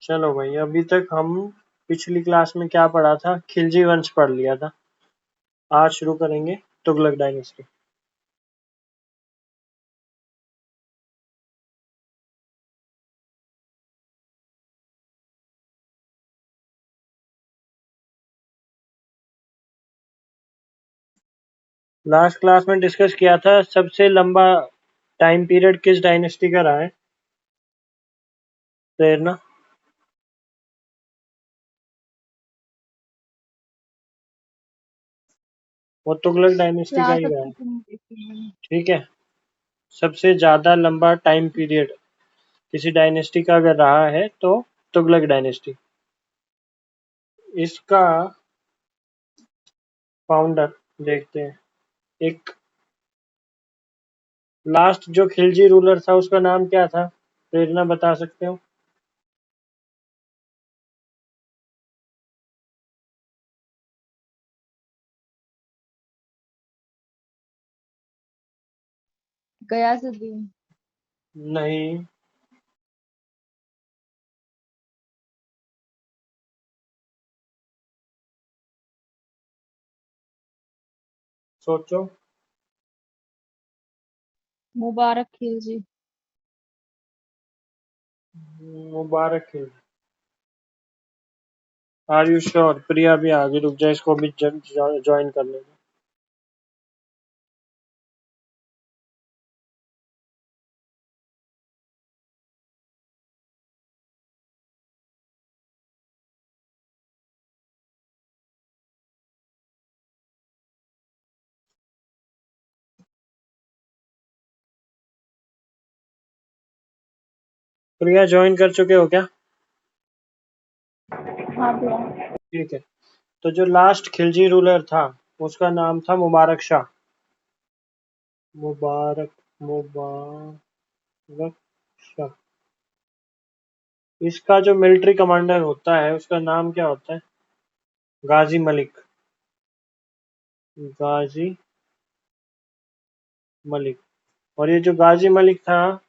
चलो भाई, अभी तक हम पिछली क्लास में क्या पढ़ा था? खिलजी वंश पढ़ लिया था। आज शुरू करेंगे तुगलक डायनेस्टी। लास्ट क्लास में डिस्कस किया था सबसे लंबा टाइम पीरियड किस डायनेस्टी का रहा है? प्रेरणा? वो तुगलक डायनेस्टी का क्लास ही अब रहा है। तक नहीं देखी मैंने। ठीक है। सबसे ज्यादा लंबा टाइम पीरियड किसी डायनेस्टी का अगर रहा है तो तुगलक डायनेस्टी। इसका फाउंडर देखते हैं। एक लास्ट जो खिलजी रूलर था उसका नाम क्या था? प्रेरणा बता सकते हो? गयासुद्दीन। नहीं। सोचो। Mubarak Khilji. Mubarak Khilji. Are you sure? Priya भी आगे, रुक जाए, इसको भी ज्वाइन कर लेंगे। प्रिया ज्वाइन कर चुके हो क्या? हाँ भैया। ठीक है। तो जो लास्ट खिलजी रूलर था उसका नाम था मुबारक शाह। मुबारक मुबारक शाह। इसका जो मिलिट्री कमांडर होता है उसका नाम क्या होता है? गाजी मलिक। गाजी मलिक। और ये जो गाजी मलिक था,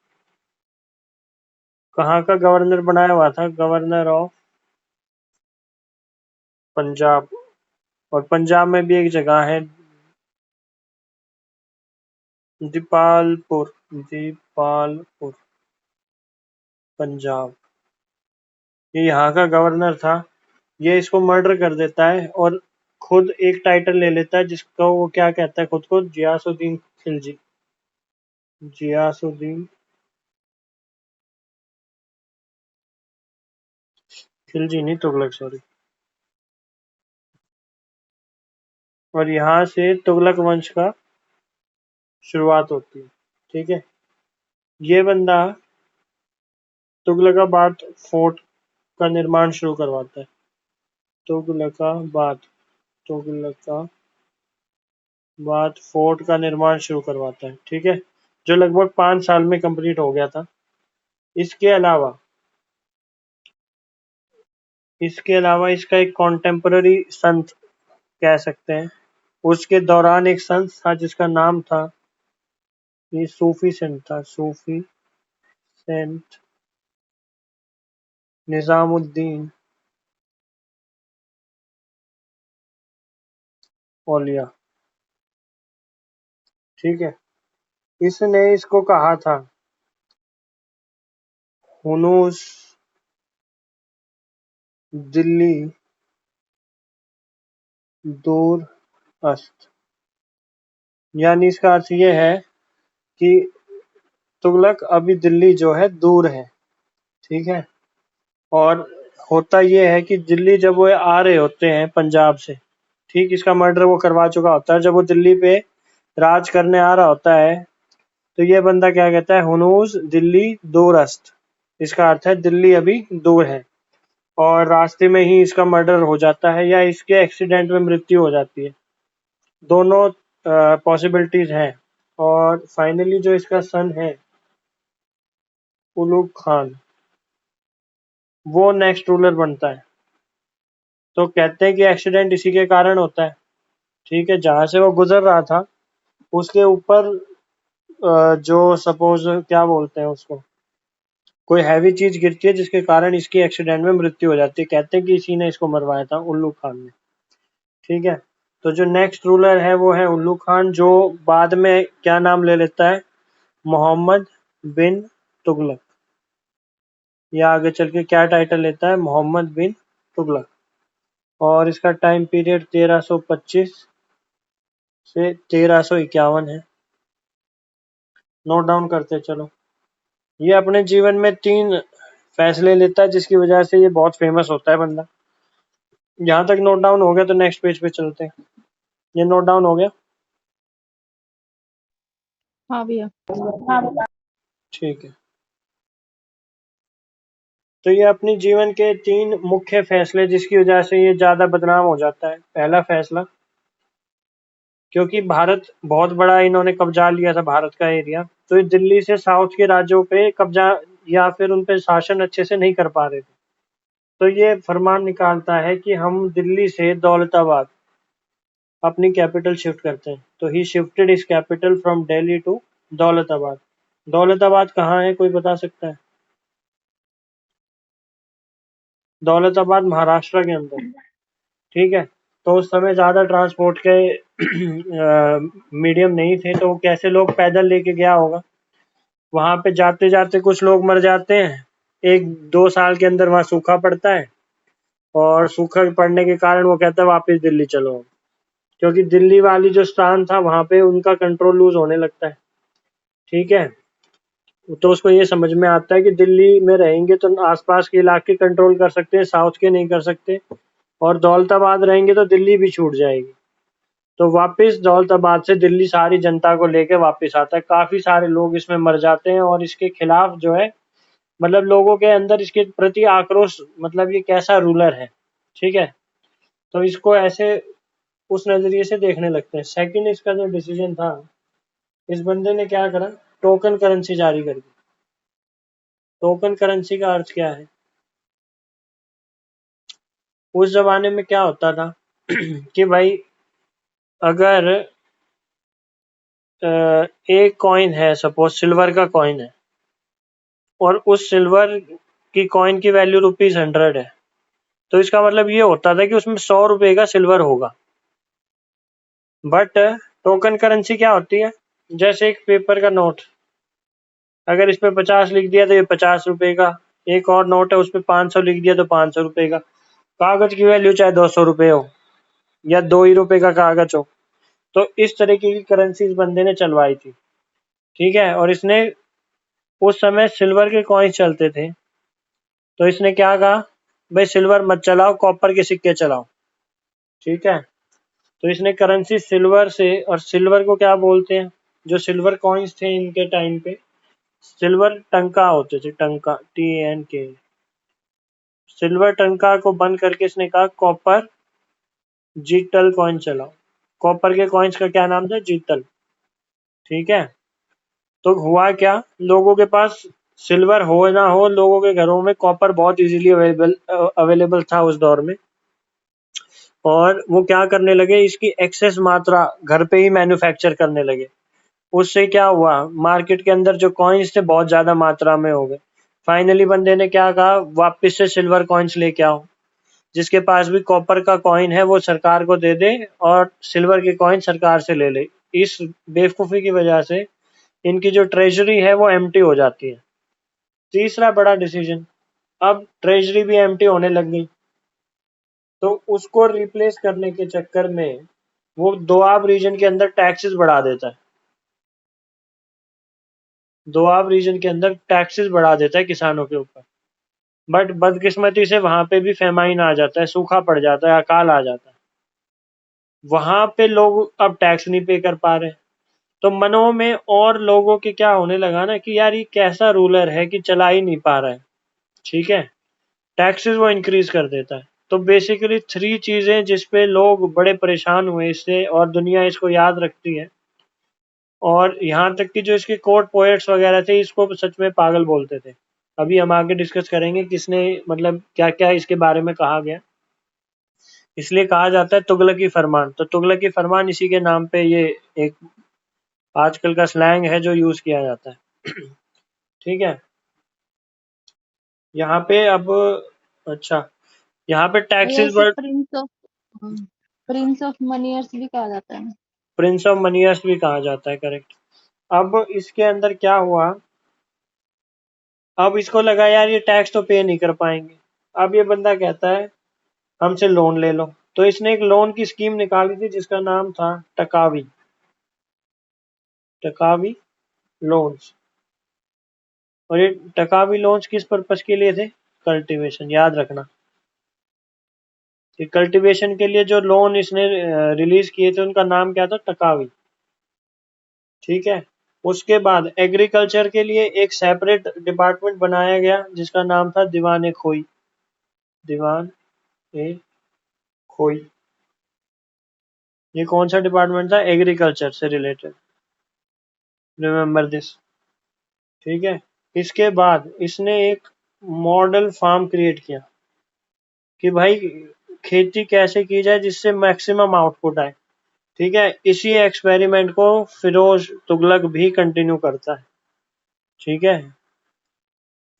कहाँ का गवर्नर बनाया हुआ था? Governor of Punjab. और पंजाब में भी एक जगह है, दीपालपुर। दीपालपुर, पंजाब। ये यहाँ का गवर्नर था। ये इसको मर्डर कर देता है और खुद एक टाइटल ले लेता है जिसको वो क्या कहता है खुद को? जियासुद्दीन खिलजी। जियासुद्दीन खिलजी नहीं, तुगलक, सॉरी। और यहाँ से तुगलक वंश का शुरुआत होती है। ठीक है। ये बंदा तुगलकाबाद फोर्ट का निर्माण शुरू करवाता है। तुगलकाबाद तुगलकाबाद फोर्ट का निर्माण शुरू करवाता है। ठीक है। जो लगभग 5 साल में कंप्लीट हो गया था। इसके अलावा इसका एक कॉन्टेम्पररी संत कह सकते हैं। उसके दौरान एक संत था जिसका नाम था, ये सूफी सेंट था, सूफी सेंट निजामुद्दीन औलिया। ठीक है। इसने इसको कहा था हुनूस दिल्ली दूर अस्त। यानी इसका अर्थ ये है कि तुगलक अभी दिल्ली जो है दूर है। ठीक है। और होता ये है कि दिल्ली जब वो आ रहे होते हैं पंजाब से, ठीक, इसका मर्डर वो करवा चुका होता है। जब वो दिल्ली पे राज करने आ रहा होता है तो ये बंदा क्या कहता है? हुनूस दिल्ली दूरस्त। इसका अर्थ है दिल्ली अभी दूर है। और रास्ते में ही इसका मर्डर हो जाता है या इसके एक्सीडेंट में मृत्यु हो जाती है। दोनों पॉसिबिलिटीज हैं। और फाइनली जो इसका सन है उलूग खान, वो नेक्स्ट रूलर बनता है। तो कहते हैं कि एक्सीडेंट इसी के कारण होता है। ठीक है। जहां से वो गुजर रहा था उसके ऊपर जो सपोज क्या बोलते हैं उसको, कोई हैवी चीज गिरती है जिसके कारण इसकी एक्सीडेंट में मृत्यु हो जाती है, कहते हैं कि इसी ने इसको मरवाया था, उल्लू खान ने। ठीक है, तो जो नेक्स्ट रूलर है वो है उल्लू खान, जो बाद में क्या नाम ले लेता है, मोहम्मद बिन तुगलक। या आगे चल के क्या टाइटल लेता है, मोहम्मद बिन तुगलक। और इसका टाइम पीरियड 1325 से 1351 है। नोट डाउन करते चलो। ये अपने जीवन में 3 फैसले लेता है जिसकी वजह से ये बहुत फेमस होता है बंदा। यहाँ तक नोट डाउन हो गया तो नेक्स्ट पेज पे चलते हैं। ये नोट डाउन हो गया? हाँ भैया। ठीक है, तो ये अपनी जीवन के 3 मुख्य फैसले जिसकी वजह से ये ज्यादा बदनाम हो जाता है। पहला फैसला, क्योंकि भारत बहुत बड़ा इन्होंने कब्जा लिया था, भारत का एरिया, तो ये दिल्ली से साउथ के राज्यों पे कब्जा या फिर उन पे शासन अच्छे से नहीं कर पा रहे थे। तो ये फरमान निकालता है कि हम दिल्ली से दौलताबाद अपनी कैपिटल शिफ्ट करते हैं। तो he shifted is capital from Delhi to Daulatabad. Daulatabad कहाँ है, कोई बता सकता है? दौलताबाद महाराष्ट्र के अंदर। ठीक है, तो उस समय ज्यादा ट्रांसपोर्ट के मीडियम नहीं थे, तो कैसे लोग पैदल लेके गया होगा। वहां पे जाते जाते कुछ लोग मर जाते हैं, 1-2 साल के अंदर वहां सूखा पड़ता है, और सूखा पड़ने के कारण वो कहता है वापस दिल्ली चलो, क्योंकि दिल्ली वाली जो स्थान था वहां पे उनका कंट्रोल लूज होने लगता है। ठीक है, तो उसको ये समझ में आता है कि दिल्ली में रहेंगे तो आसपास के इलाके कंट्रोल कर सकते हैं, साउथ के नहीं कर सकते, और दौलताबाद रहेंगे तो दिल्ली भी छूट जाएगी। तो वापस दौलताबाद से दिल्ली सारी जनता को लेकर वापस आता है। काफी सारे लोग इसमें मर जाते हैं, और इसके खिलाफ जो है, मतलब लोगों के अंदर इसके प्रति आक्रोश, मतलब ये कैसा रूलर है। ठीक है, तो इसको ऐसे उस नजरिए से देखने लगते हैं। सेकंड, इसका जो डिसीजन था, इस बंदे ने क्या करा, टोकन करेंसी जारी कर दी। टोकन करेंसी का अर्थ क्या है? उस जमाने में क्या होता था कि भाई अगर एक कॉइन है, सपोज सिल्वर का कॉइन है, और उस सिल्वर की कॉइन की वैल्यू ₹100 है, तो इसका मतलब ये होता था कि उसमें 100 रुपए का सिल्वर होगा। बट टोकन करेंसी क्या होती है, जैसे एक पेपर का नोट, अगर इस पे 50 लिख दिया तो ये 50 रुपए का। एक और नोट है, उस पे 500 लिख दिया तो 500 रुपए का। कागज की वैल्यू चाहे 200 रुपए हो या 2 ही रुपए का कागज हो। तो इस तरीके की करेंसी इस बंदे ने चलवाई थी। ठीक है, और इसने उस समय सिल्वर के कॉइन्स चलते थे, तो इसने क्या कहा, भाई सिल्वर मत चलाओ, कॉपर के सिक्के चलाओ। ठीक है, तो इसने करेंसी सिल्वर से, और सिल्वर को क्या बोलते हैं, जो सिल्वर कॉइन्स थे इनके टाइम पे, सिल्वर टंका होते थे, टंका, TNK। सिल्वर टंका को बंद करके इसने कहा कॉपर जीतल कॉइन चलाओ। कॉपर के कॉइन्स का क्या नाम था, जीतल। ठीक है, तो हुआ क्या, लोगों के पास सिल्वर हो ना हो, लोगों के घरों में कॉपर बहुत इजीली अवेलेबल था उस दौर में, और वो क्या करने लगे, इसकी एक्सेस मात्रा घर पे ही मैन्युफैक्चर करने लगे। उससे क्या हुआ, मार्केट के अंदर जो कॉइन्स थे बहुत ज्यादा मात्रा में हो गए। फाइनली बंदे ने क्या कहा, वापस से सिल्वर कॉइन्स लेके आओ, जिसके पास भी कॉपर का कॉइन है वो सरकार को दे दे, और सिल्वर के कॉइन सरकार से ले ले। इस बेवकूफी की वजह से इनकी जो ट्रेजरी है वो एम्प्टी हो जाती है। तीसरा बड़ा डिसीजन, अब ट्रेजरी भी एम्प्टी होने लग गई, तो उसको रिप्लेस करने के चक्कर में वो दोआब रीजन के अंदर टैक्सेस बढ़ा देता है। दोआब रीजन के अंदर टैक्सेस बढ़ा देता है किसानों के ऊपर। बट बदकिस्मती से वहां पे भी फेमाइन आ जाता है, सूखा पड़ जाता है, अकाल आ जाता है। वहां पे लोग अब टैक्स नहीं पे कर पा रहे, तो मनों में और लोगों के क्या होने लगा ना कि यार ये कैसा रूलर है कि चला ही नहीं पा रहा है। ठीक है, टैक्सेस वो इंक्रीज कर देता है। तो बेसिकली 3 चीजें जिसपे लोग बड़े परेशान हुए इससे, और दुनिया इसको याद रखती है। और यहाँ तक कि जो इसके कोर्ट पोएट्स वगैरह थे इसको सच में पागल बोलते थे। अभी हम आगे डिस्कस करेंगे किसने, मतलब क्या क्या इसके बारे में कहा गया। इसलिए कहा जाता है तुगलकी फरमान। तो तुगलकी फरमान इसी के नाम पे ये एक आजकल का स्लैंग है जो यूज किया जाता है। ठीक है, यहाँ पे अब अच्छा, यहाँ पे भैया टैक्सेस इसे बढ़, प्रिंस ऑफ मनियर्स भी कहा जाता है। प्रिंस ऑफ मनियर्स भी कहा जाता है, करेक्ट। अब इसके अंदर क्या हुआ, अब इसको लगा यार ये टैक्स तो पे नहीं कर पाएंगे। अब ये बंदा कहता है हमसे लोन ले लो। तो इसने एक लोन की स्कीम निकाली थी जिसका नाम था टकावी, टकावी लोन्स। और ये टकावी लोन्स किस पर्पस के लिए थे? कल्टीवेशन, याद रखना। कि कल्टीवेशन के लिए जो लोन इसने रिलीज किए थे उनका नाम क्या था? टकावी। ठीक है। उसके बाद एग्रीकल्चर के लिए एक सेपरेट डिपार्टमेंट बनाया गया जिसका नाम था दीवान ए खोई, दीवान ए खोई। ये कौन सा डिपार्टमेंट था? एग्रीकल्चर से रिलेटेड, रिमेम्बर दिस। ठीक है। इसके बाद इसने एक मॉडल फार्म क्रिएट किया कि भाई खेती कैसे की जाए जिससे मैक्सिमम आउटपुट आए। ठीक है। इसी एक्सपेरिमेंट को फिरोज तुगलक भी कंटिन्यू करता है। ठीक है।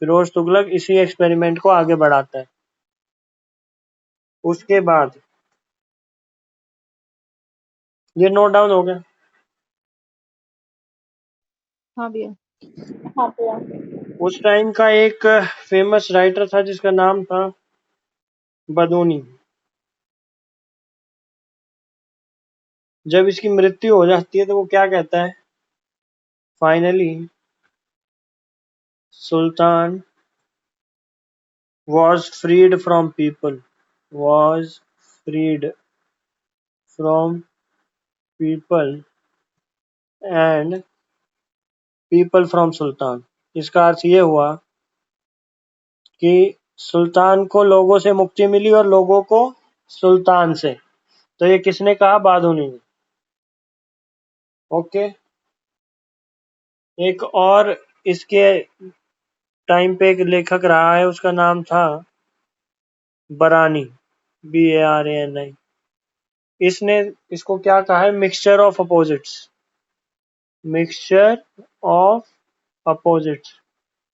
फिरोज तुगलक इसी एक्सपेरिमेंट को आगे बढ़ाता है। उसके बाद ये नोट डाउन हो गया। हाँ भैया। हाँ भैया। उस टाइम का एक फेमस राइटर था जिसका नाम था बदूनी। जब इसकी मृत्यु हो जाती है तो वो क्या कहता है? Finally Sultan was freed from people, was freed from people and people from सुल्तान। इसका अर्थ ये हुआ कि सुल्तान को लोगों से मुक्ति मिली और लोगों को सुल्तान से। तो ये किसने कहा? बादुनी ने। ओके। एक और इसके टाइम पे एक लेखक रहा है, उसका नाम था बरानी, BARANI। इसने इसको क्या कहा है? Mixture of opposites, mixture of opposites.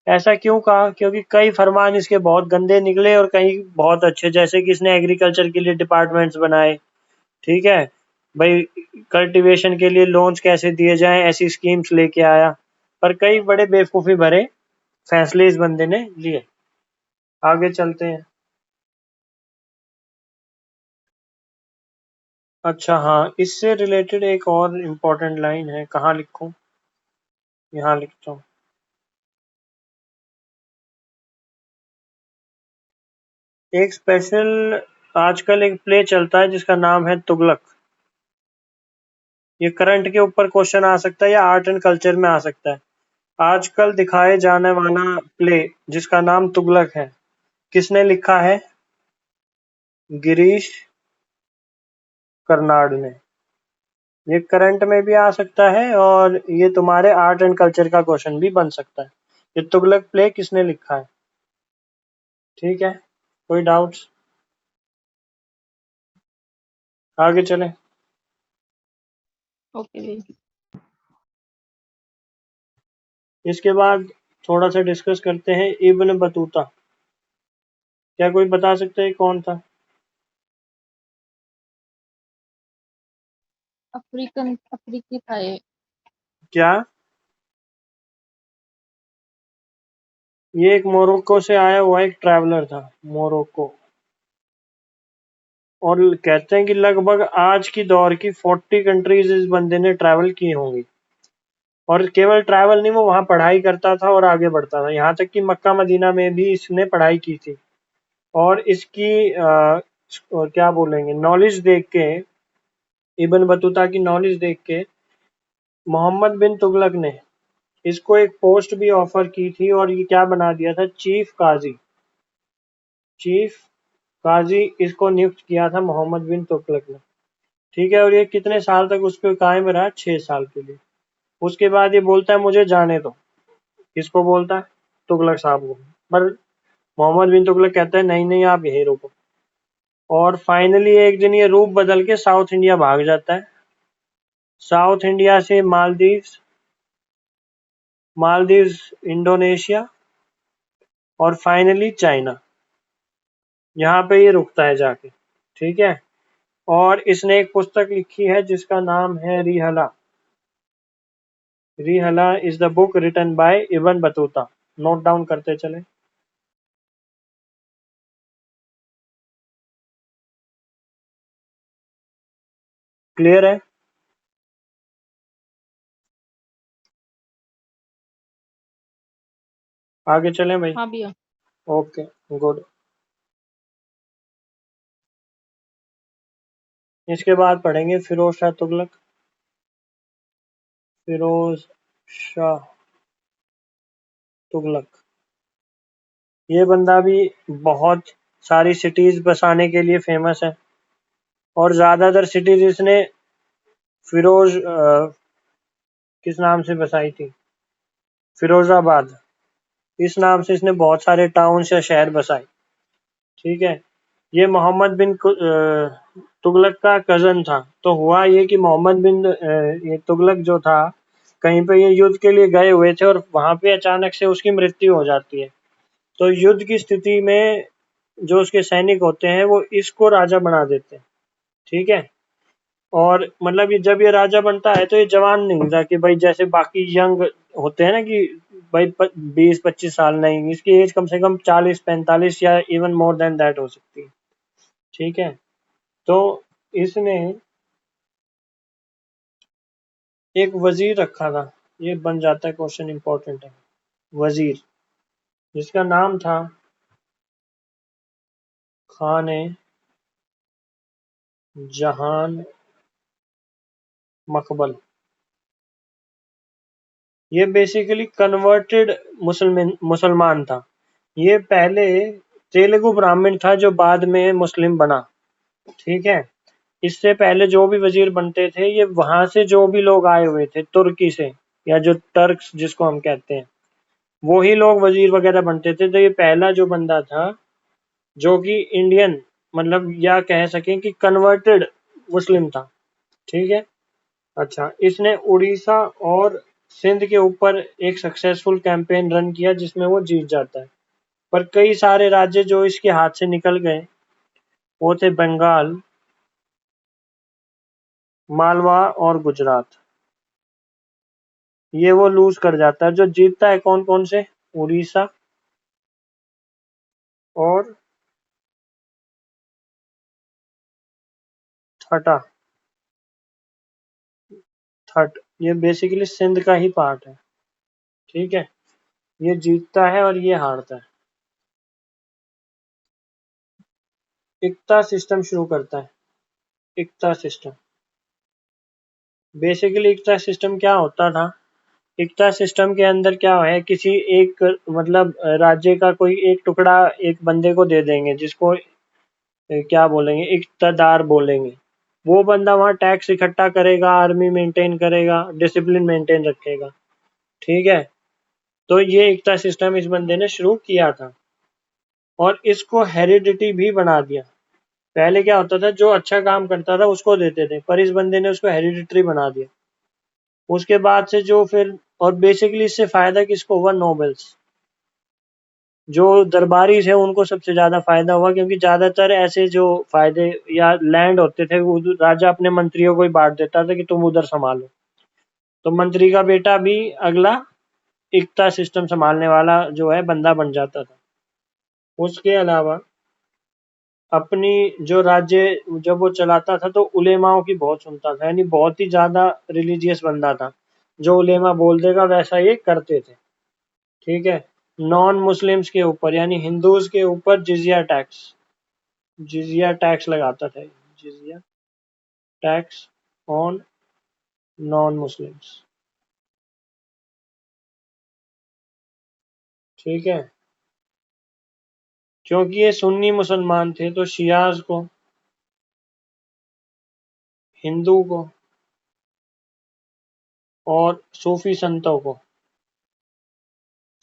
ऐसा क्यों कहा? क्योंकि कई फरमान इसके बहुत गंदे निकले और कई बहुत अच्छे, जैसे कि इसने एग्रीकल्चर के लिए डिपार्टमेंट्स बनाए। ठीक है भाई। कल्टीवेशन के लिए लोन्स कैसे दिए जाएं ऐसी स्कीम्स लेके आया। पर कई बड़े बेवकूफ़ी भरे फैसले इस बंदे ने लिए। आगे चलते हैं। अच्छा हाँ, इससे रिलेटेड एक और इम्पोर्टेंट लाइन है, कहाँ लिखूं? यहाँ लिखता हूँ। एक स्पेशल आजकल एक प्ले चलता है जिसका नाम है तुगलक। ये करंट के ऊपर क्वेश्चन आ सकता है या आर्ट एंड कल्चर में आ सकता है। आजकल दिखाए जाने वाला प्ले जिसका नाम तुगलक है, किसने लिखा है? गिरीश कर्नाड ने। ये करंट में भी आ सकता है और ये तुम्हारे आर्ट एंड कल्चर का क्वेश्चन भी बन सकता है। ये तुगलक प्ले किसने लिखा है? ठीक है। कोई डाउट्स? आगे चलें। ओके भैया। इसके बाद थोड़ा सा डिस्कस करते हैं इब्न बतूता। क्या कोई बता सकता है कौन था? अफ्रीकी था ये। क्या? ये एक मोरक्को से आया हुआ एक ट्रैवलर था, मोरक्को। और कहते हैं कि लगभग आज की दौर की 40 कंट्रीज इस बंदे ने ट्रैवल की होंगी। और केवल ट्रैवल नहीं, वो वहाँ पढ़ाई करता था और आगे बढ़ता था, यहाँ तक कि मक्का मदीना में भी इसने पढ़ाई की थी। और इसकी क्या बोलेंगे, नॉलेज देख के, इब्न बतूता की नॉलेज देख के मोहम्मद बिन तुगलक ने इसको एक पोस्ट भी ऑफर की थी और ये क्या बना दिया था? चीफ काजी। चीफ काजी इसको नियुक्त किया था मोहम्मद बिन तुगलक ने। ठीक है। और ये कितने साल तक उस पर कायम रहा? 6 साल के लिए। उसके बाद ये बोलता है मुझे जाने दो। किसको बोलता है? तुगलक साहब को। पर मोहम्मद बिन तुगलक कहता है नहीं नहीं, आप यहीं रुको। और फाइनली एक दिन ये रूप बदल के साउथ इंडिया भाग जाता है। साउथ इंडिया से मालदीव्स, मालदीव्स इंडोनेशिया, और फाइनली चाइना। यहाँ पे ये रुकता है जाके, ठीक है। और इसने एक पुस्तक लिखी है जिसका नाम है Rihla. Rihla is the book written by Ibn Battuta. Note down करते चले। क्लियर है? आगे चलें भाई? हाँ भैया। Okay, good. इसके बाद पढ़ेंगे फिरोज शाह तुगलक। फिरोज शाह तुगलक। ये बंदा भी बहुत सारी सिटीज बसाने के लिए फेमस है, और ज्यादातर सिटीज इसने फिरोज किस नाम से बसाई थी? फिरोजाबाद। इस नाम से इसने बहुत सारे टाउन्स या शहर बसाए, ठीक है। ये मोहम्मद बिन तुगलक का कजन था। तो हुआ ये कि मोहम्मद बिन ये तुगलक जो था, कहीं पे ये युद्ध के लिए गए हुए थे और वहां पे अचानक से उसकी मृत्यु हो जाती है। तो युद्ध की स्थिति में जो उसके सैनिक होते हैं वो इसको राजा बना देते हैं, ठीक है। और मतलब ये जब ये राजा बनता है तो ये जवान नहीं था कि भाई जैसे बाकी यंग होते हैं ना कि भाई 20-25 साल, नहीं, इसकी एज कम से कम 40-45 या इवन मोर देन दैट हो सकती है, ठीक है। तो इसने एक वजीर रखा था। ये बन जाता है क्वेश्चन, इंपॉर्टेंट है। वजीर जिसका नाम था खाने जहान मकबल। ये बेसिकली कन्वर्टेड मुसलमान था। ये पहले तेलुगु ब्राह्मण था जो बाद में मुस्लिम बना, ठीक है। इससे पहले जो भी वजीर बनते थे ये वहां से जो भी लोग आए हुए थे तुर्की से, या जो टर्क्स जिसको हम कहते हैं, वो ही लोग वजीर वगैरह बनते थे। तो ये पहला जो बंदा था जो कि इंडियन, मतलब या कह सकें कि कन्वर्टेड मुस्लिम था, ठीक है। अच्छा, इसने उड़ीसा और सिंध के ऊपर एक सक्सेसफुल कैंपेन रन किया जिसमें वो जीत जाता है। पर कई सारे राज्य जो इसके हाथ से निकल गए वो थे बंगाल, मालवा और गुजरात। ये वो लूज कर जाता है। जो जीतता है कौन कौन से? उड़ीसा और ठटा ठट, ये बेसिकली सिंध का ही पार्ट है, ठीक है। ये जीतता है और ये हारता है। इक्ता सिस्टम शुरू करता है। इक्ता सिस्टम, बेसिकली इक्ता सिस्टम क्या होता था? इक्ता सिस्टम के अंदर क्या है, किसी एक मतलब राज्य का कोई एक टुकड़ा एक बंदे को दे देंगे जिसको क्या बोलेंगे, इक्तदार बोलेंगे। वो बंदा वहां टैक्स इकट्ठा करेगा, आर्मी मेंटेन करेगा, डिसिप्लिन मेंटेन रखेगा, ठीक है। तो ये इक्ता सिस्टम इस बंदे ने शुरू किया था और इसको हेरिडिटी भी बना दिया। पहले क्या होता था, जो अच्छा काम करता था उसको देते थे, पर इस बंदे ने उसको हेरिडिटरी बना दिया। उसके बाद से जो फिर, और बेसिकली इससे फायदा किसको हुआ? नोबल्स, जो दरबारी थे उनको सबसे ज्यादा फायदा हुआ, क्योंकि ज्यादातर ऐसे जो फायदे या लैंड होते थे वो राजा अपने मंत्रियों को ही बांट देता था कि तुम उधर संभालो। तो मंत्री का बेटा भी अगला इक्ता सिस्टम संभालने वाला जो है बंदा बन जाता था। उसके अलावा अपनी जो राज्य जब वो चलाता था तो उलेमाओं की बहुत सुनता था, यानी बहुत ही ज्यादा रिलीजियस बंदा था। जो उलेमा बोल देगा वैसा ये करते थे, ठीक है। नॉन मुस्लिम्स के ऊपर यानी हिंदूज के ऊपर जिजिया टैक्स लगाता था। जिजिया टैक्स ऑन नॉन मुस्लिम्स, ठीक है। क्योंकि ये सुन्नी मुसलमान थे तो शियाज को, हिंदू को और सूफी संतों को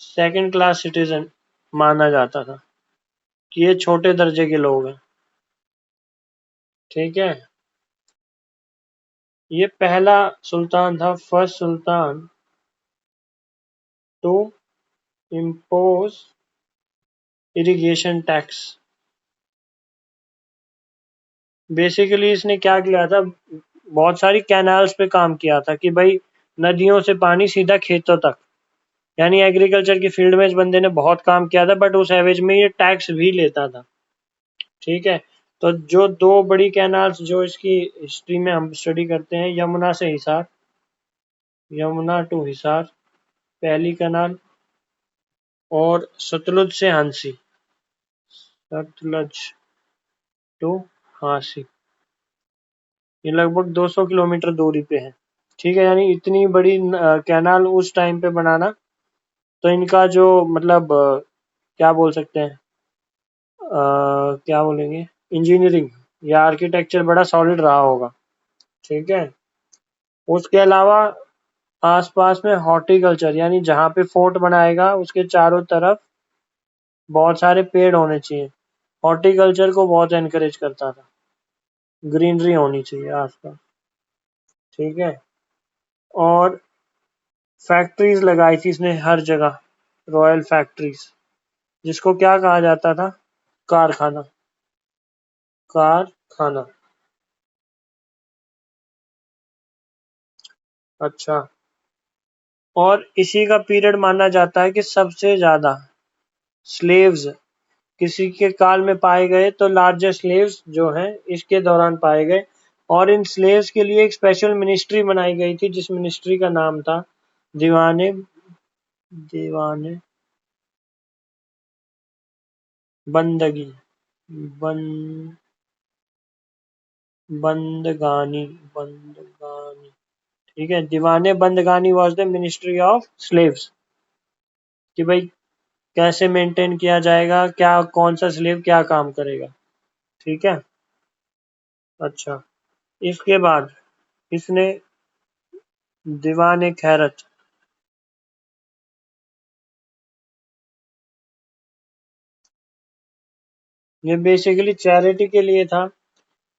सेकंड क्लास सिटीजन माना जाता था कि ये छोटे दर्जे के लोग हैं, ठीक है। ये पहला सुल्तान था, first sultan to impose irrigation tax. Basically इसने क्या किया था, बहुत सारी कैनाल्स पे काम किया था कि भाई नदियों से पानी सीधा खेतों तक, यानी एग्रीकल्चर की फील्ड में इस बंदे ने बहुत काम किया था, बट उस एवज में ये टैक्स भी लेता था। ठीक है, तो जो दो बड़ी कैनाल्स जो इसकी हिस्ट्री में हम स्टडी करते हैं, यमुना से हिसार, यमुना टू हिसार पहली कैनाल, और सतलुज से हांसी, सतलज टू हांसी, ये लगभग 200 किलोमीटर दूरी पे है। ठीक है, यानी इतनी बड़ी कैनाल उस टाइम पे बनाना, तो इनका जो मतलब क्या बोल सकते हैं, क्या बोलेंगे, इंजीनियरिंग या आर्किटेक्चर बड़ा सॉलिड रहा होगा। ठीक है, उसके अलावा आसपास में हॉर्टिकल्चर, यानी जहाँ पे फोर्ट बनाएगा उसके चारों तरफ बहुत सारे पेड़ होने चाहिए, हॉर्टिकल्चर को बहुत एनकरेज करता था, ग्रीनरी होनी चाहिए आसपास। ठीक है, और फैक्ट्रीज लगाई थी इसने हर जगह, रॉयल फैक्ट्रीज, जिसको क्या कहा जाता था, कारखाना, कारखाना। अच्छा, और इसी का पीरियड माना जाता है कि सबसे ज्यादा स्लेव्स किसी के काल में पाए गए, तो लार्जेस्ट स्लेव्स जो हैं इसके दौरान पाए गए। और इन स्लेव्स के लिए एक स्पेशल मिनिस्ट्री बनाई गई थी, जिस मिनिस्ट्री का नाम था दीवाने दीवाने बंदगी, बन बंदगानी बंदगानी। ठीक है, Diwan Bandagani was the ministry of slaves, कि भाई कैसे मेंटेन किया जाएगा, क्या कौन सा स्लेव क्या काम करेगा। ठीक है, अच्छा, इसके बाद इसने दीवाने खैरत, ये बेसिकली चैरिटी के लिए था,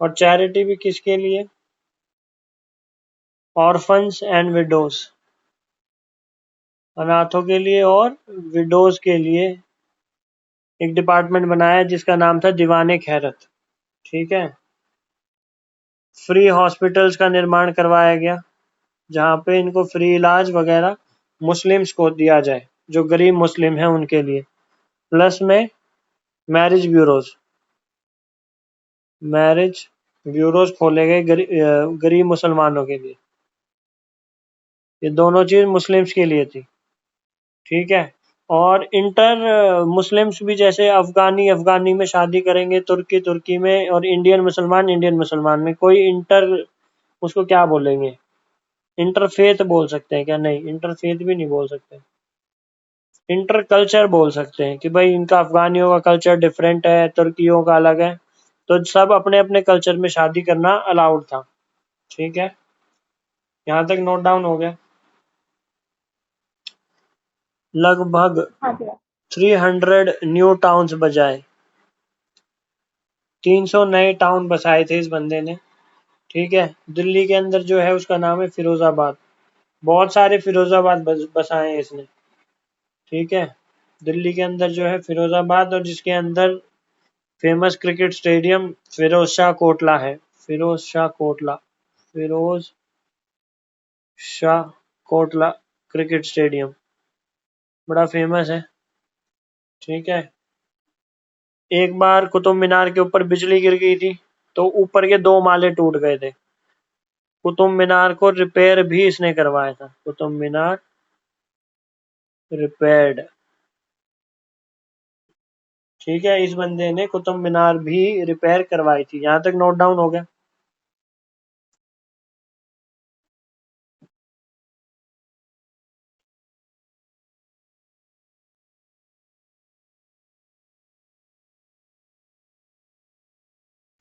और चैरिटी भी किसके लिए, ऑर्फन्स एंड विडोज, अनाथों के लिए और विडोज के लिए एक डिपार्टमेंट बनाया जिसका नाम था दीवाने खैरत। ठीक है, फ्री हॉस्पिटल्स का निर्माण करवाया गया, जहाँ पे इनको फ्री इलाज वगैरह मुस्लिम्स को दिया जाए, जो गरीब मुस्लिम हैं उनके लिए। प्लस में मैरिज ब्यूरोज, मैरिज ब्यूरोज खोले गए गरीब मुसलमानों के लिए। ये दोनों चीज मुस्लिम्स के लिए थी। ठीक है, और इंटर मुस्लिम्स भी, जैसे अफगानी अफगानी में शादी करेंगे, तुर्की तुर्की में, और इंडियन मुसलमान इंडियन मुसलमान में, कोई इंटर, उसको क्या बोलेंगे, इंटरफेथ बोल सकते हैं क्या, नहीं इंटरफेथ भी नहीं बोल सकते, इंटर कल्चर बोल सकते हैं, कि भाई इनका अफगानियों का कल्चर डिफरेंट है, तुर्कियों का अलग है, तो सब अपने अपने कल्चर में शादी करना अलाउड था। ठीक है, यहाँ तक नोट डाउन हो गया। लगभग हाँ भैया। 300 न्यू टाउन्स बजाए, 300 नए टाउन बसाए थे इस बंदे ने। ठीक है, दिल्ली के अंदर जो है उसका नाम है फिरोजाबाद, बहुत सारे फिरोजाबाद बसाए हैं इसने। ठीक है, दिल्ली के अंदर जो है फिरोजाबाद, और जिसके अंदर famous cricket stadium Firoz Shah Kotla है, फिरोज शाह कोटला, फिरोज शाह कोटला क्रिकेट स्टेडियम बड़ा फेमस है। ठीक है, एक बार कुतुब मीनार के ऊपर बिजली गिर गई थी, तो ऊपर के 2 माले टूट गए थे। कुतुब मीनार को रिपेयर भी इसने करवाया था, कुतुब मीनार रिपेयर्ड। ठीक है, इस बंदे ने कुतुब मीनार भी रिपेयर करवाई थी। यहाँ तक नोट डाउन हो गया।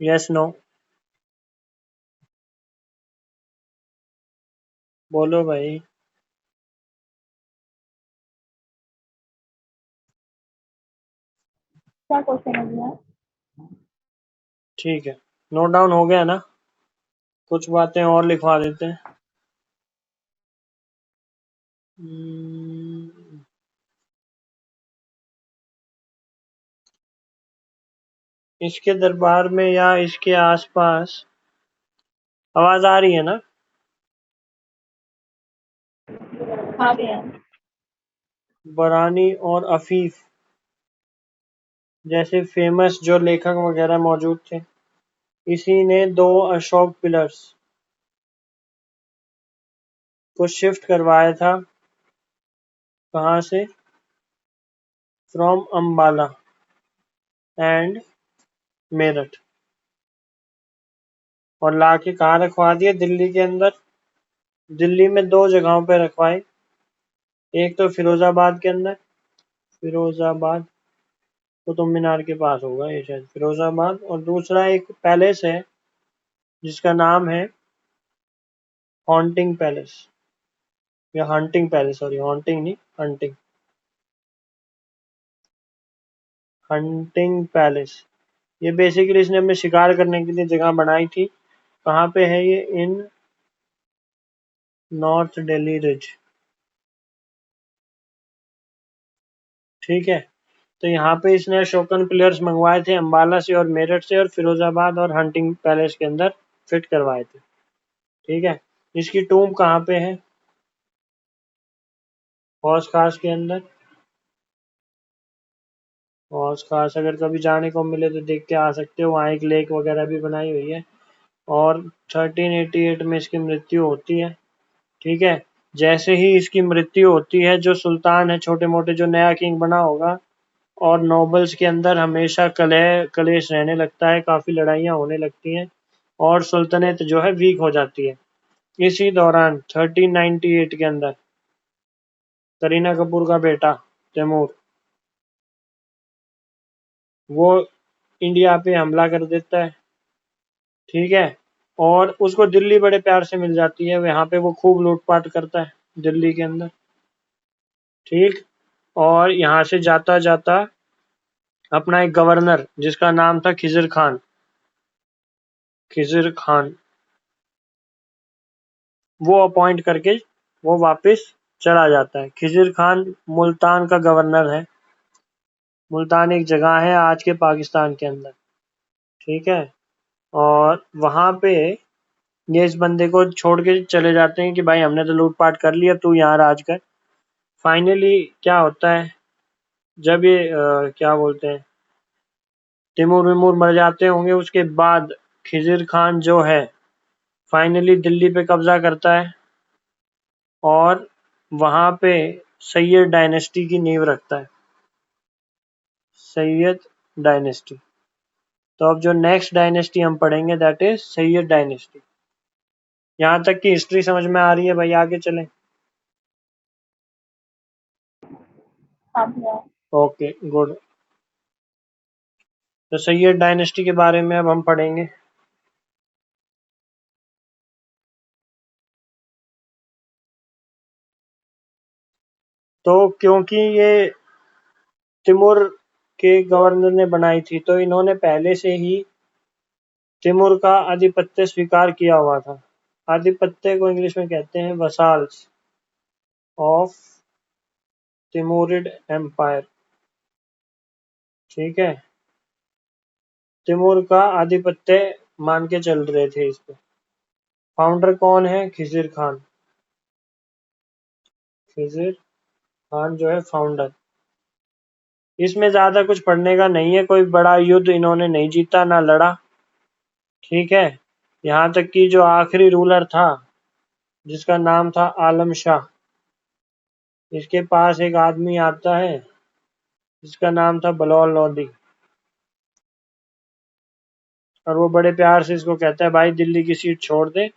यस नो, बोलो भाई। क्या क्वेश्चन है भैया? ठीक है, नोट डाउन हो गया ना, कुछ बातें और लिखवा देते हैं। हम्म, इसके दरबार में या इसके आसपास आवाज आ रही है ना? हाँ भैया। बरानी और अफीफ जैसे फेमस जो लेखक वगैरह मौजूद थे, इसी ने 2 अशोक पिलर्स को शिफ्ट करवाया था। कहाँ से? फ्रॉम अंबाला एंड मेरठ, और लाके कहाँ रखवा दिए? दिल्ली के अंदर। दिल्ली में 2 जगहों पे रखवाए। एक तो फिरोजाबाद के अंदर, फिरोजाबाद कुतुब मीनार के पास होगा ये शायद, फिरोजाबाद। और दूसरा एक पैलेस है जिसका नाम है हॉन्टिंग पैलेस, या हंटिंग पैलेस, सॉरी हॉन्टिंग नहीं, हंटिंग, हंटिंग पैलेस। ये बेसिकली इसने अपने शिकार करने के लिए जगह बनाई थी। कहाँ पे है ये? इन नॉर्थ दिल्ली रिज, ठीक है। तो यहाँ पे इसने अशोकन पिलर्स मंगवाए थे अंबाला से और मेरठ से, और फिरोजाबाद और हंटिंग पैलेस के अंदर फिट करवाए थे, ठीक है। इसकी टूम कहाँ पे है? हौस खास के अंदर। हौस खास अगर कभी जाने को मिले तो देख के आ सकते हो, वहाँ एक लेक वगैरह भी बनाई हुई है। और 1388 में इसकी मृत्यु होती है, ठीक है। जैसे ही इसकी मृत्यु होती है, जो सुल्तान है छोटे मोटे, जो नया किंग बना होगा, और नोबल्स के अंदर हमेशा कलह कलेश रहने लगता है, काफी लड़ाइयाँ होने लगती हैं, और सुल्तनत जो है वीक हो जाती है। इसी दौरान 1398 के अंदर करीना कपूर का बेटा तैमूर, वो इंडिया पे हमला कर देता है, ठीक है। और उसको दिल्ली बड़े प्यार से मिल जाती है, यहाँ पे वो खूब लूटपाट करता है दिल्ली के अंदर, ठीक। और यहाँ से जाता जाता अपना एक गवर्नर जिसका नाम था खिजर खान, खिजर खान, वो अपॉइंट करके वो वापस चला जाता है। खिजर खान मुल्तान का गवर्नर है। मुल्तान एक जगह है आज के पाकिस्तान के अंदर, ठीक है। और वहां पे ये इस बंदे को छोड़ के चले जाते हैं कि भाई हमने तो लूटपाट कर लिया, तू यहाँ राज कर। फाइनली क्या होता है, जब ये क्या बोलते हैं, तिमूर विमूर मर जाते होंगे, उसके बाद खिजिर खान जो है फाइनली दिल्ली पे कब्जा करता है, और वहां पे सैयद डायनेस्टी की नींव रखता है, सैयद डायनेस्टी। तो अब जो नेक्स्ट डायनेस्टी हम पढ़ेंगे दैट इज सैयद डायनेस्टी। यहाँ तक की हिस्ट्री समझ में आ रही है भाई? आगे चलें? हाँ भैया। Okay good. तो सैयद डायनेस्टी के बारे में अब हम पढ़ेंगे। तो क्योंकि ये तिमूर के गवर्नर ने बनाई थी, तो इन्होंने पहले से ही तिमूर का आधिपत्य स्वीकार किया हुआ था। आधिपत्य को इंग्लिश में कहते हैं वसाल्स ऑफ तिमूरिड एम्पायर, ठीक है। तिमूर का आधिपत्य मान के चल रहे थे इस पे। फाउंडर कौन है? खिजिर खान। खिजिर खान जो है फाउंडर। इसमें ज्यादा कुछ पढ़ने का नहीं है, कोई बड़ा युद्ध इन्होंने नहीं जीता, ना लड़ा, ठीक है। यहाँ तक कि जो आखिरी रूलर था जिसका नाम था आलम शाह, इसके पास एक आदमी आता है जिसका नाम था बलौल लोदी, और वो बड़े प्यार से इसको कहता है भाई दिल्ली की सीट छोड़ दे,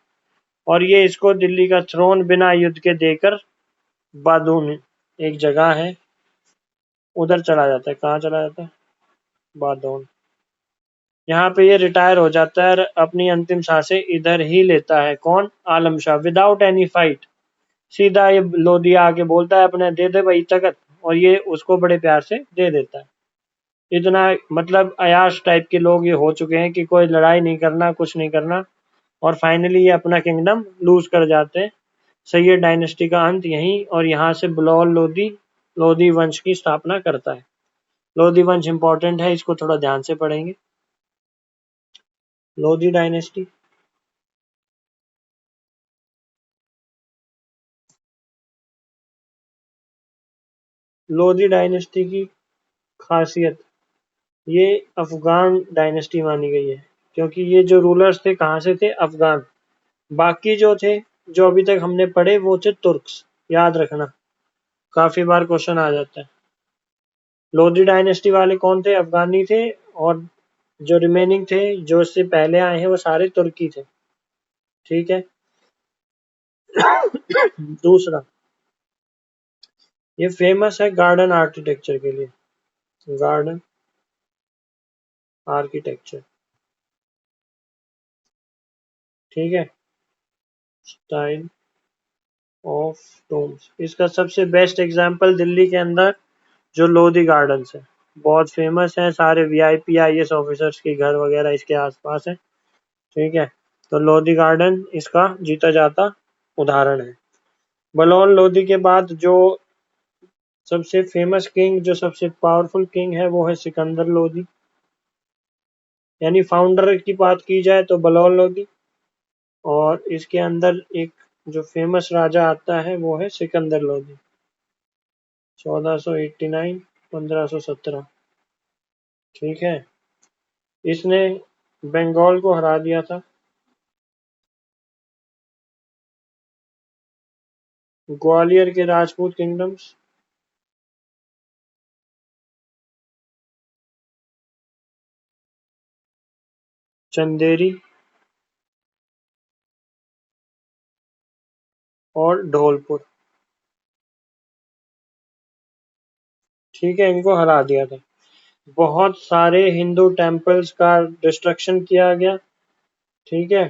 और ये इसको दिल्ली का थ्रोन बिना युद्ध के देकर बादून एक जगह है उधर चला जाता है। कहाँ चला जाता है? बादून। यहाँ पे ये रिटायर हो जाता है और अपनी अंतिम सांसें इधर ही लेता है। कौन? आलम शाह, विदाउट एनी फाइट। सीधा ये लोदिया आके बोलता है अपने दे दे भाई तखत, और ये उसको बड़े प्यार से दे देता है। इतना मतलब अयाश टाइप के लोग ये हो चुके हैं कि कोई लड़ाई नहीं करना, कुछ नहीं करना, और फाइनली ये अपना किंगडम लूज कर जाते हैं। सैयद डायनेस्टी का अंत यहीं, और यहाँ से बलौल लोदी लोदी वंश की स्थापना करता है। लोदी वंश इंपॉर्टेंट है, इसको थोड़ा ध्यान से पढ़ेंगे। लोधी डायनेस्टी। लोधी डायनेस्टी की खासियत, ये अफगान डायनेस्टी मानी गई है, क्योंकि ये जो रूलर्स थे कहाँ से थे? अफगान। बाकी जो थे, जो अभी तक हमने पढ़े, वो थे तुर्क्स। याद रखना, काफी बार क्वेश्चन आ जाता है। लोधी डायनेस्टी वाले कौन थे? अफगानी थे, और जो रिमेनिंग थे, जो इससे पहले आए हैं, वो सारे तुर्की थे। ठीक है। दूसरा, ये फेमस है गार्डन आर्किटेक्चर के लिए। गार्डन आर्किटेक्चर, ठीक है। स्टाइल ऑफ टोम्स, इसका सबसे बेस्ट एग्जांपल दिल्ली के अंदर जो लोधी गार्डन्स है, बहुत फेमस है। सारे वीआईपी आईएएस ऑफिसर्स के घर वगैरह इसके आसपास है। ठीक है। तो लोधी गार्डन इसका जीता जाता उदाहरण है। बलौन लोधी के बाद जो सबसे फेमस किंग, जो सबसे पावरफुल किंग है, वो है सिकंदर लोधी। यानी फाउंडर की बात की जाए तो बलौन लोधी, और इसके अंदर एक जो फेमस राजा आता है वो है सिकंदर लोधी। 1489 1517। ठीक है। इसने बंगाल को हरा दिया था। ग्वालियर के राजपूत किंगडम्स, चंदेरी और धौलपुर, ठीक है, इनको हरा दिया था। बहुत सारे हिंदू टेम्पल्स का डिस्ट्रक्शन किया गया। ठीक है।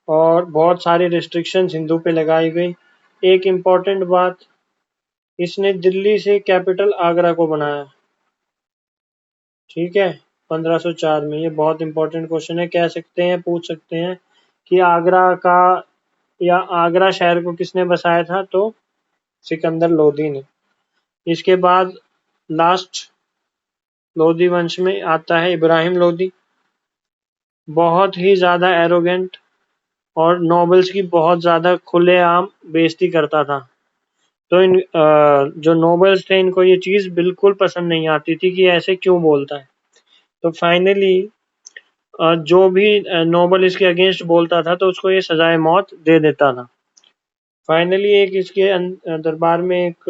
और बहुत सारी रिस्ट्रिक्शंस हिंदू पे लगाई गई। एक इम्पॉर्टेंट बात, इसने दिल्ली से कैपिटल आगरा को बनाया। ठीक है। 1504 में। ये बहुत इंपॉर्टेंट क्वेश्चन है, कह सकते हैं, पूछ सकते हैं कि आगरा का या आगरा शहर को किसने बसाया था? तो सिकंदर लोधी ने। इसके बाद लास्ट लोधी वंश में आता है इब्राहिम लोधी। बहुत ही ज्यादा एरोगेंट, और नोबल्स की बहुत ज्यादा खुलेआम बेइज्जती करता था। तो जो नोबल्स थे, इनको ये चीज बिल्कुल पसंद नहीं आती थी कि ऐसे क्यों बोलता है। तो फाइनली जो भी नोबल इसके अगेंस्ट बोलता था, तो उसको ये सजाए मौत दे देता था। फाइनली एक इसके दरबार में एक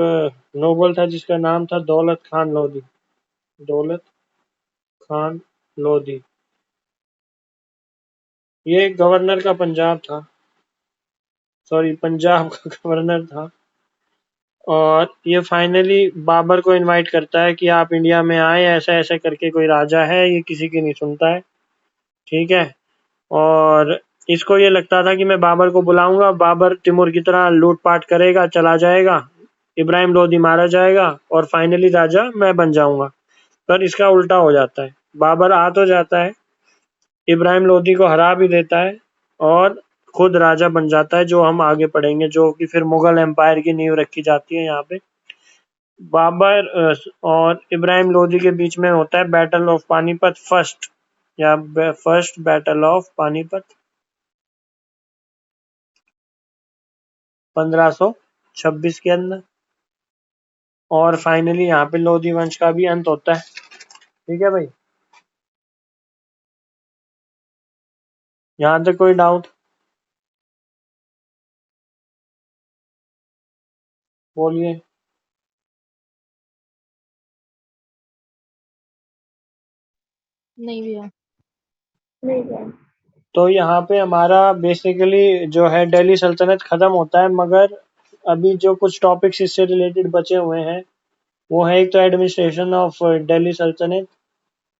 नोबल था जिसका नाम था दौलत खान लोधी। दौलत खान लोधी, ये गवर्नर का पंजाब था, सॉरी, पंजाब का गवर्नर था। और ये फाइनली बाबर को इनवाइट करता है कि आप इंडिया में आए, ऐसा ऐसा करके कोई राजा है, ये किसी की नहीं सुनता है। ठीक है। और इसको ये लगता था कि मैं बाबर को बुलाऊंगा, बाबर तिमुर की तरह लूटपाट करेगा, चला जाएगा, इब्राहिम लोधी मारा जाएगा, और फाइनली राजा मैं बन जाऊंगा। पर इसका उल्टा हो जाता है। बाबर आ तो जाता है, इब्राहिम लोधी को हरा भी देता है, और खुद राजा बन जाता है, जो हम आगे पढ़ेंगे, जो कि फिर मुगल एम्पायर की नींव रखी जाती है यहाँ पे। बाबर और इब्राहिम लोधी के बीच में होता है बैटल ऑफ पानीपत फर्स्ट, या फर्स्ट बैटल ऑफ पानीपत 1526 के अंदर। और फाइनली यहाँ पे लोधी वंश का भी अंत होता है। ठीक है भाई, यहाँ तक कोई डाउट? बोलिए। नहीं भैया। तो यहाँ पे हमारा बेसिकली जो है दिल्ली सल्तनत खत्म होता है, मगर अभी जो कुछ टॉपिक्स इससे रिलेटेड बचे हुए हैं, वो है एक तो एडमिनिस्ट्रेशन ऑफ दिल्ली सल्तनत,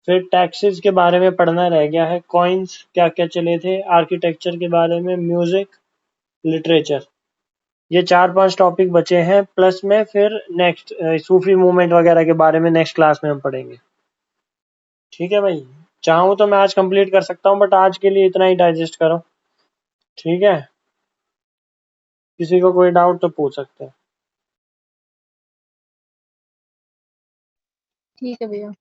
फिर टैक्सेस के बारे में पढ़ना रह गया है, कॉइन्स क्या क्या चले थे, आर्किटेक्चर के बारे में, म्यूजिक, लिटरेचर, ये 4-5 टॉपिक बचे हैं। प्लस में फिर नेक्स्ट सूफी मूवमेंट वगैरह के बारे में नेक्स्ट क्लास में हम पढ़ेंगे। ठीक है भाई, चाहूँ तो मैं आज कंप्लीट कर सकता हूँ, बट आज के लिए इतना ही डाइजेस्ट करो। ठीक है। किसी को कोई डाउट तो पूछ सकते हैं। ठीक है भैया।